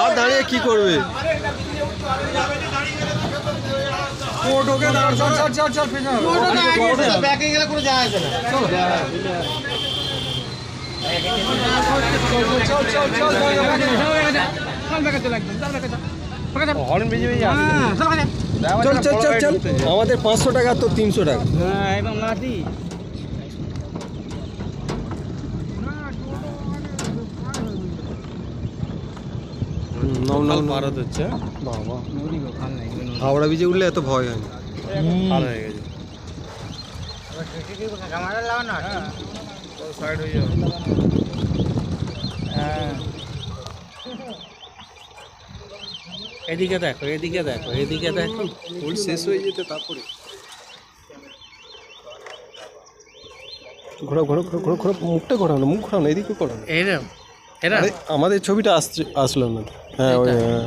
আর দাঁড়িয়ে কি করবে? চল চল চল চল, আমাদের 500 টাকা তো 300 টাকা। ভারত হচ্ছে বাবা, হাওড়া ব্রিজে উঠলে এত ভয় হয় না। ভালো হয়ে গেছে। এদিকে দেখো, এদিকে দেখো, এদিকে দেখো। ওই শেষ হয়ে যেতে তারপরে ঘোরা ঘোরা ঘোরা ঘোরা ঘোরা, মুখটা ঘোরানো, মুখ ঘোরানো, এদিকে ঘোরানো। এরম এরা আমাদের ছবিটা আসলো না। হ্যাঁ ওই হ্যাঁ।